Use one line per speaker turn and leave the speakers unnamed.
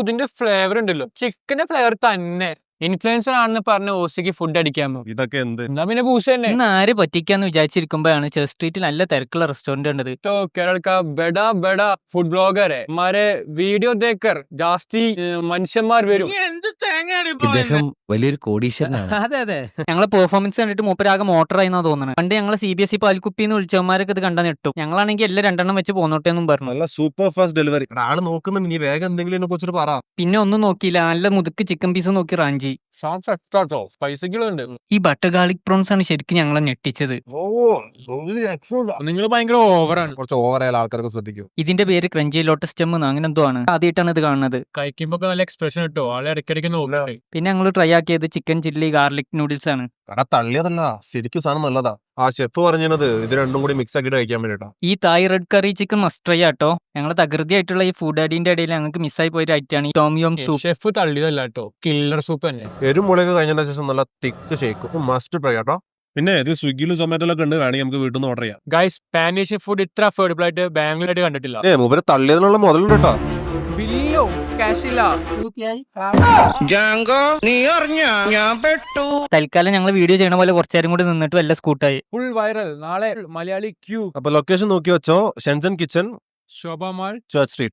ഇതിന്റെ ഫ്ലേവർ ഉണ്ടല്ലോ, ചിക്കന്റെ ഫ്ലേവർ തന്നെ. ഇൻഫ്ലുവൻസർ ആണെന്ന് പറഞ്ഞ ഓസിക്ക് ഫുഡ് അടിക്കാമോ?
ഇതൊക്കെ എന്ത്?
എന്നാ പിന്നെ ബൂസ് തന്നെ.
ഇന്ന് ആരെ പറ്റിക്കാന്ന് വിചാരിച്ചിരിക്കുമ്പോഴാണ് ചെസ് സ്ട്രീറ്റിൽ നല്ല തിരക്കുള്ള റെസ്റ്റോറന്റ് കണ്ടത്.
तो केरल का बड़ा बड़ा फूड ब्लॉगर है. हमारे वीडियो देखकर जास्ती മനുഷ്യന്മാർ വരും.
ഇദ്ദേഹം വലിയൊരു കോടീശ്വരനാണ്.
അതെ അതെ.
ഞങ്ങളെ പെർഫോമൻസ് കണ്ടിട്ട് മൂപ്പരാകെ മോട്ടറായി എന്നാ തോന്നുന്നത്. പണ്ട് ഞങ്ങളെ CBSE പാൽക്കുപ്പിന്ന് വിളിച്ചവന്മാരൊക്കെ ഇത് കണ്ടാ നെട്ടും. ഞങ്ങളാണെങ്കിൽ എല്ലാം 2 വെച്ച് പോന്നോട്ടെ എന്നും പറഞ്ഞു.
നല്ല സൂപ്പർ ഫാസ്റ്റ് ഡെലിവറി. ആള് നോക്കുന്നുണ്ട്, നീ വേഗം എന്തെങ്കിലും കുറിച്ചിട്ട് പറ.
പിന്നെ ഒന്നും നോക്കിയില്ല, നല്ല മുതുക്ക് ചിക്കൻ പീസ് നോക്കി റാഞ്ചി.
Shorts extra സ്പൈസികളുണ്ട്.
ഈ ബട്ടർ ഗാർലിക് പ്രോൺസ് ആണ് ശരിക്കും ഞങ്ങളെ ഞെട്ടിച്ചത്.
നിങ്ങൾ ഭയങ്കര ഓവറാണ്.
കുറച്ച് ഓവറായാലും ആൾക്കാരൊക്കെ ശ്രദ്ധിക്കും.
ഇതിന്റെ പേര് ക്രഞ്ചി ലോട്ടസ് സ്റ്റെം അങ്ങനെ എന്തോ ആണ്. ആദ്യമായിട്ടാണ് ഇത് കാണുന്നത്.
കഴിക്കുമ്പോ നല്ല എക്സ്പ്രഷൻ കിട്ടോ, ആളെ ഇടയ്ക്കിടയ്ക്ക് നോക്കണേ.
പിന്നെ ഞങ്ങൾ ട്രൈ ആക്കിയത് ചിക്കൻ ചില്ലി ഗാർലിക് നൂഡിൽസ് ആണ്.
കട തള്ളിയതല്ല, ശരിക്കും സാധനം നല്ലതാ. ആ ഷെഫ് പറഞ്ഞത് ഇത് രണ്ടും കൂടി മിക്സ് ആക്കിയിട്ട് കഴിക്കാൻ വേണ്ടിട്ടാ.
ഈ തായ് റെഡ് കറി ചിക്കൻ മസ്റ്റ് ട്രൈ ആട്ടോ. ഞങ്ങൾ തകൃതിയായിട്ടുള്ള ഈ ഫുഡ് അടിന്റെ ഇടയിൽ ഞങ്ങൾക്ക് മിസ്സായി പോയിട്ട് ഐറ്റാണ് ഈ ടോം യോം സൂപ്പ്.
ഷെഫ് തള്ളിയതല്ല കേട്ടോ, കില്ലർ സൂപ്പ് തന്നെ.
എരുമുളക് കഴിഞ്ഞതിന് ശേഷം നല്ല തിക്ക് ഷേക്കും മസ്റ്റ് ട്രൈ ആട്ടോ. പിന്നെ ഇത് സ്വിഗ്ഗിയിലും സൊമാറ്റോയിലൊക്കെ ഉണ്ട്, വേണമെങ്കിൽ നമുക്ക് വീട്ടിൽ നിന്ന് ഓർഡർ ചെയ്യാം.
ഗൈസ്, സ്പാനിഷ് ഫുഡ് ഇത്ര അഫോർഡബിൾ ആയിട്ട് ബാംഗ്ലൂരായിട്ട് കണ്ടിട്ടില്ല.
മൂപ്പര് തള്ളിയതിനുള്ള മുതലുണ്ട് കേട്ടോ.
ബില്ലോ ക്യാഷ് ഇല്ല.
തൽക്കാലം ഞങ്ങൾ വീഡിയോ ചെയ്യണ പോലെ കുറച്ചേരം കൂടി നിന്നിട്ട് വല്ല സ്കൂട്ടായി.
Full viral. നാളെ മലയാളി ക്യൂ.
അപ്പൊ ലൊക്കേഷൻ നോക്കി വെച്ചോ, ഷെൻസൻ കിച്ചൺ,
ശോഭ മാൾ,
ചർച്ച് സ്ട്രീറ്റ്.